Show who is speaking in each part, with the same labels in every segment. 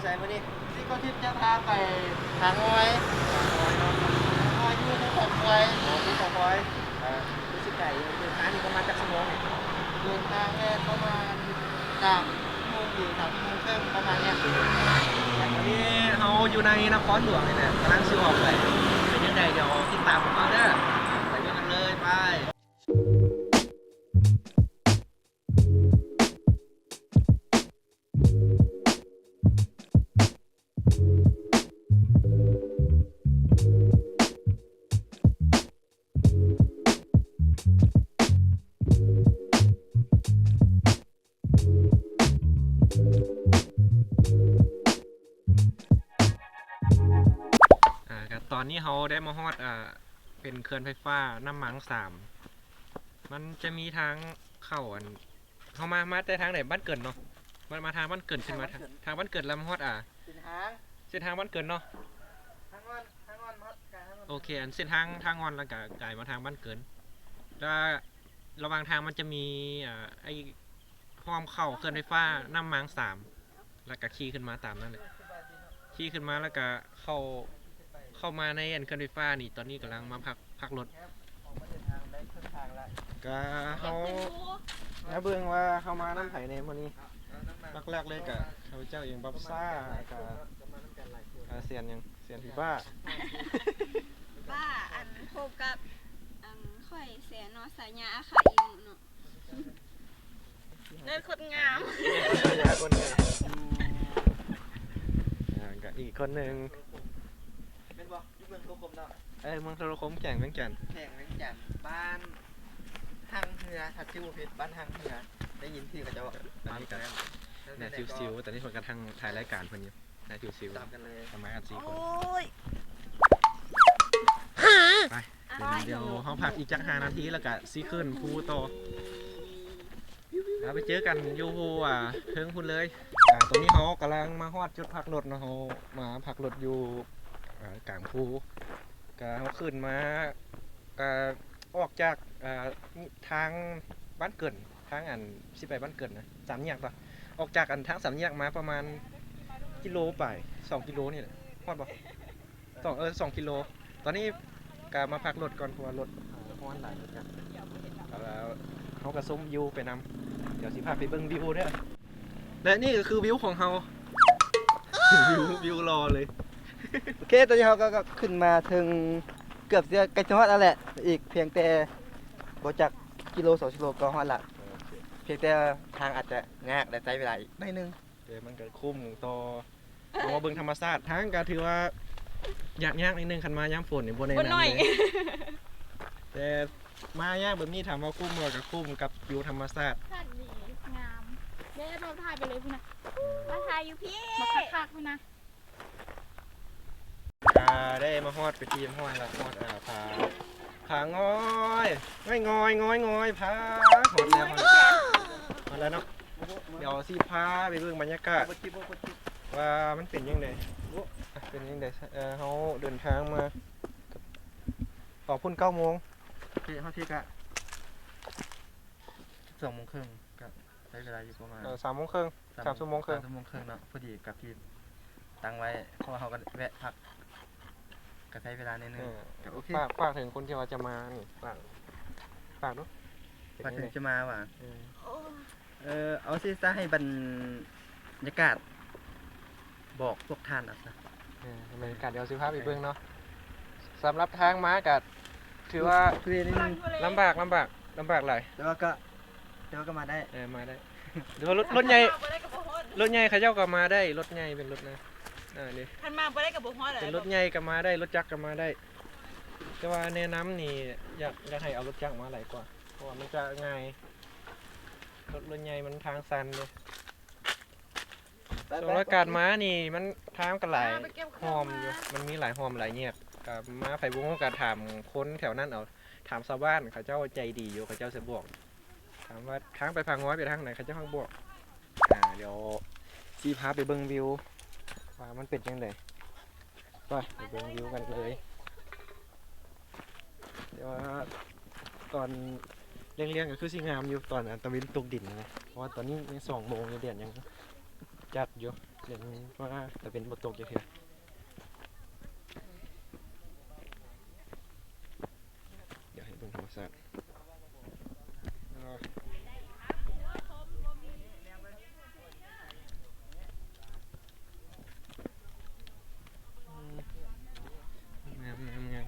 Speaker 1: ใส่มาดิ
Speaker 2: ที่เขาทิพย์จะพาไปทางอ้อยอ้อยอยู่ที่ของไว้
Speaker 1: ที่ของพลอยรู้สึกไก่เดินทางนี่ประมาณจักชั่วโมงเนี่ย
Speaker 2: เดินทางแค่ประมาณ3 โมงครึ่งประมาณเนี้ย
Speaker 1: ตอนนี้เราอยู่ในนครหลวงเลยเนี่ยกำลังซื้อออกไปเป็นยังไงเดี๋ยวติดตามผมเอาเด้อไปด้วยกันเลยไปตอนนี้เขาได้มาฮอดเป็นเขื่อนไฟฟ้าน้ำมัง3มันจะมีทางเข้าเขามาแต่ทางไหนบ้านเกิดเนาะมันมาทางบ้านเกิดขึ้นมาทางบ้านเกิดแล้วมาฮอดเส้นทางบ้านเกิดเนาะ
Speaker 2: ทางงอนมัดกัน
Speaker 1: โอเคเส้นทางงอนแล้วก็กลายมาทางบ้านเกิดแล้วระหว่างทางมันจะมีไอ้ห้อมเข้าเขื่อนไฟฟ้าน้ำมัง3แล้วก็ขี่ขึ้นมาตามนั่นเลยขี่ขึ้นมาแล้วก็เข้ามาในเขื่อนไฟฟ้านี่ตอนนี้กำลังมาพักรถก็เขาแล้วเบื้องว่าเข้ามาน้ำไผ่ในวันนี้แรกเลยกับข้าพเจ้าเองบับซ่ากับเซียนพี่บ้า
Speaker 3: อันพบกับข่อยเสียเนาะสายยาอาขาอีหนูเนาะเนิร์ดคนงาม
Speaker 1: คนหนึ่งกับอีกคนหนึ่ง
Speaker 2: เป็นบ่อยู่เมืองโคคมเนาะ
Speaker 1: เมืองโทรคมแข่งเวียงจันทร์
Speaker 2: บ้านทางเหือทัดทิวเพชรบ้านทางเหือได้ยินที่เขาจะบอก
Speaker 1: อันนี้กับนายซิวแต่นี่คนกระทั่งถ่ายรายการคนนี้นายซิว
Speaker 2: ตามกันเลย
Speaker 1: ทำไมกัน4 คนไปเดี๋ยวเขาพักอีกจัก5 นาทีแล้วก็ซีขึ้นภูโตไปเจอกันยูภูเทิงพุ่นเลยตรงนี้เขากำลังมาฮอดจุดพักรถนะเขามาพักรถอยู่กลางภูก็เขาขึ้นมาออกจากทางบ้านเกิดทางสิไปบ้านเกิดนะ3 แยกต่อออกจากทาง3 แยกมาประมาณกิโลไป2 กิโลนี่แหละฮอดบ่2 กิโลตอนนี้ก็มาพักรถก่อนเพราะว่ารถฮ้อนหลายรถกันแล้วเขากระซุ้มวิวไปนำเดี๋ยวสิพาไปเบิ่งวิวเด้อและนี่ก็คือวิวของเราวิวรอเลย
Speaker 2: โอเคตอนนี้เขาก็ขึ้นมาถึงเกือบจะใกล้จะฮอดแล้วแหละอีกเพียงแต่บ่จาก1 กิโล 2 กิโลก็ฮอดละเพียงแต่ทางอาจจะยากและใช้เวลาอีกหน่อยนึง
Speaker 1: มันก็คุ้มต่อเอามาเบิ่งธรรมชาติทางก็ถือว่ายากนิดนึงคันมายามฝนนี่บ่ได้นานเลยแต่มายากแบบนี้ถามว่าคุ้มบ่ก็คุ้มกับวิวธรรมชาติ
Speaker 3: ชาติดีงามเด้เราถ่ายไปเลยพี่นะมาถ่ายอยู่พี่มาคักๆพี่นะ
Speaker 1: ได้มาฮอดไปทีมฮอดแล้วฮอดผางอยงอยผาฮอดแล้วเนาะเดี๋ยวสิพาไปเบิ่งบรรยากาศว่ามันเป็นยังไงเขาเดินทางมาออกพุ่น9 โมง
Speaker 2: เขาที่กะ2 โมงครึ่งก็ใช้เวลาอยู่ประมาณ
Speaker 1: 3 โมงครึ่ง3 ชั่วโมงครึ่ง
Speaker 2: เนาะพอดีกับที่ตั้งไว้เพราะเขาก็แวะพักก็ใช้เวลานิดนึง
Speaker 1: ฝากถึงคนที่ว่าจะมานี่ฝากเนาะ
Speaker 2: ฝากถึงจะมาว่ะเอาซิซ่าให้บรรยากาศบอกพวกท่านนะ
Speaker 1: บรรยากาศเดี๋ยวสิพาไปเบิ่งเนาะสำหรับทางม้ากัดถือว่าลำบากหลาย
Speaker 2: แต่ว่าก็มาได้
Speaker 1: มาได้เดี๋ยวรถใหญ่เขาเจ้าก็มาได้รถใหญ่เป็นรถนะนี่
Speaker 3: ท่านมาไปได้กับบุฮอดเลย
Speaker 1: เป็นรถใหญ่ก็มาได้รถจักรก็มาได้แต่ว่าแนะนำนี่อยากให้เอารถจักรมาหลายกว่าเพราะว่ามันจะง่ายรถใหญ่มันทางสั้นเลยส่วนอากาศม้านี่มันทางกันหลายหอมอยู่มันมีหลายหอมหลายเงียบกับม้าไฟบุ้งก็ถามคนแถวนั้นเอาถามชาวบ้านเขาเจ้าใจดีอยู่เขาเจ้าจะบอกถามว่าทางไปพังง้อยไปทางไหนเขาเจ้าข้างบอกเดี๋ยวซีพาไปเบิ่งวิวว่ามันเป็นยังไงไปเบิ่งวิวกันเลยเดี๋ยวตอนเลี้ยงก็คือสีงามอยู่ตอนตะวันตกดินนะเพราะว่าตอนนี้ยัง2 โมงเดือนยังจัดอยู่ เห็นว่าแต่เป็นบทตกอย่างเดียวเดี๋ยวให้เบิ่งธรรมชาติงามงามงาม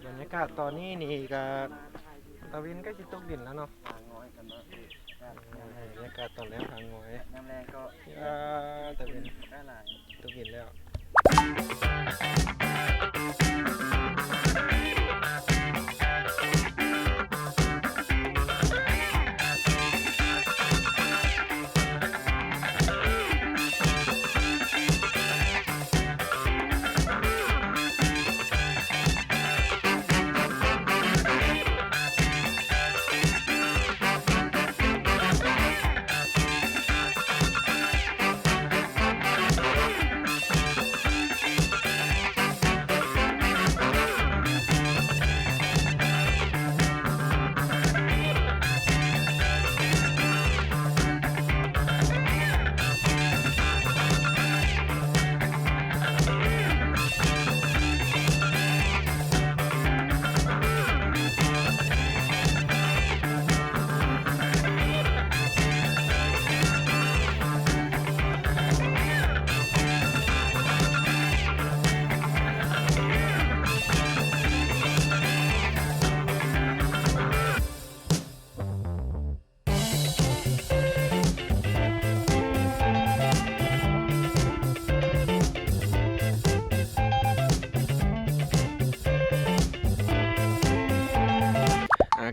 Speaker 1: บรรยากาศตอนนี้นี่ก็ตะวินก็จะตกดินแล้วเนาะ
Speaker 2: ทางน้อยกันเนาะ
Speaker 1: บรรยากาศตอนแรกทางงอย
Speaker 2: น้ำแรงก็
Speaker 1: ตะวิน
Speaker 2: ได้หลาย
Speaker 1: ตกดินแล้ว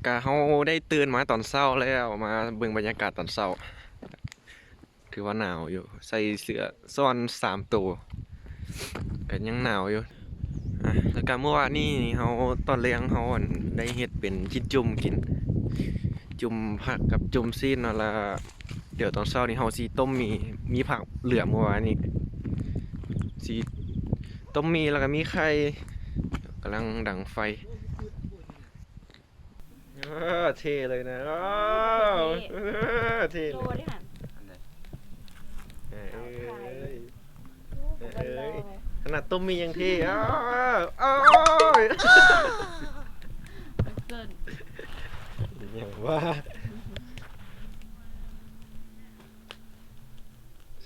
Speaker 1: กะเขาได้ตื่นมาตอนเช้าแล้วมาเบิ่งบรรยากาศตอนเช้าถือว่าหนาวอยู่ใส่เสื้อซ้อน3 ตัวก็ยังหนาวอยู่แล้วก็เมื่อวานนี้เขาตอนเลี้ยงเขาอั่นได้เฮ็ดเป็นจิ้นจุ่มกิน จุ่มผักกับจุ่มซีนเนาะแล้วเดี๋ยวตอนเช้านี้เขาสิต้มมีผักเหลือเมื่อวานนี้สิต้มมีแล้วก็มีไข่กำลังดังไฟเท่เลยนะเท่
Speaker 3: โล
Speaker 1: เลย
Speaker 3: ได้หัน
Speaker 2: อันไหน
Speaker 1: เอ้ยขนาดต้มมียังเท่อ้ย
Speaker 3: เกิน
Speaker 1: อย่างว่า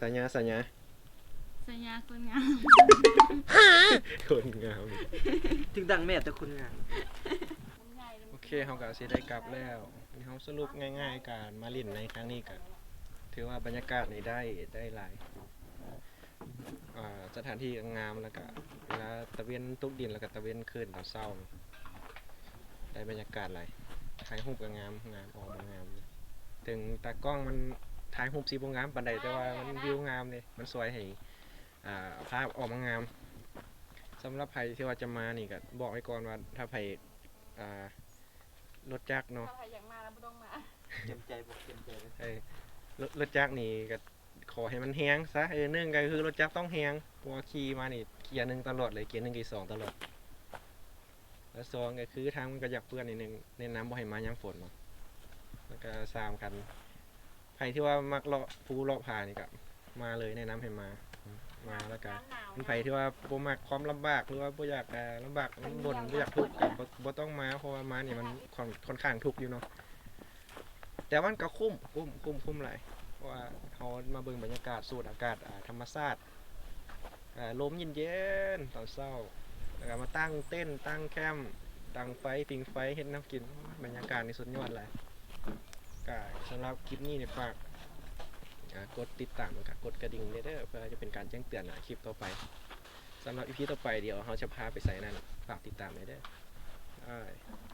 Speaker 1: สัญญา
Speaker 3: สัญญาคนงาม
Speaker 1: คนงาม
Speaker 2: ถึงดังแม่แต่คุณงาน
Speaker 1: โอเคเขาก็สิได้กลับแล้วนี่เขาสรุปง่ายๆการมาเล่นในครั้งนี้ก็ถือว่าบรรยากาศนี่ได้หลายสถานที่งามแล้วก็เวลาตะเวนตกดินแล้วก็ตะเวนคืนตอนเช้าได้บรรยากาศหลายถ่ายรูปก็งามออกมางามถึงตากล้องมันถ่ายรูปสีบ่งามปานใดแต่ว่ามันวิวงามเลยมันสวยให้ภาพออกมางามสำหรับใครที่ว่าจะมานี่ก็บอกไว้ก่อนว่าถ้าใครรถจักรเนาะ
Speaker 3: ถ้าใครอยากมาแล้วไม่ต้องมา
Speaker 2: เต็มใจบอกเต็มใจเลย
Speaker 1: รถจักรนี่ก็ขอให้มันแฮงซะเนื่องก็คือรถจักรต้องแฮงเพราะว่าขี่มานี่เกียร์หนึ่งตลอดเลยเกียร์หนึ่งเกียร์สองตลอดแล้วสองก็คือทางมันก็อยากเปื้อนนิดนึงแนะนำบ่ให้มายามฝนเนาะแล้วก็สามกันใครที่ว่ามักเลาะภูเลาะผานี่ก็มาเลยแนะนำให้มาแล้วก็มันใครที่ว่าบ่มักความลำบากหรือว่าบ่อยากลำบากบ่นบ่อยากทุกข์ก็บ่ต้องมาเพราะว่ามานี่มันค่อนข้างทุกข์อยู่เนาะแต่มันก็คุ้มหลายเพราะว่าเขามาเบิ่งบรรยากาศสูดอากาศธรรมชาติลมเย็นๆตอนเช้าแล้วก็มาตั้งเต้นตั้งแคมป์ตั้งไฟผิงไฟเฮ็ดน้ำกินบรรยากาศนี่สุดยอดเลยก็สำหรับคลิปนี้เนี่ยฝากกดติดตามกับกดกระดิ่งเด้อเพื่อจะเป็นการแจ้งเตือนคลิปต่อไป สำหรับอีพีต่อไปเดี๋ยวเราจะพาไปใส่นั่นฝากติดตามเลยเด้อได้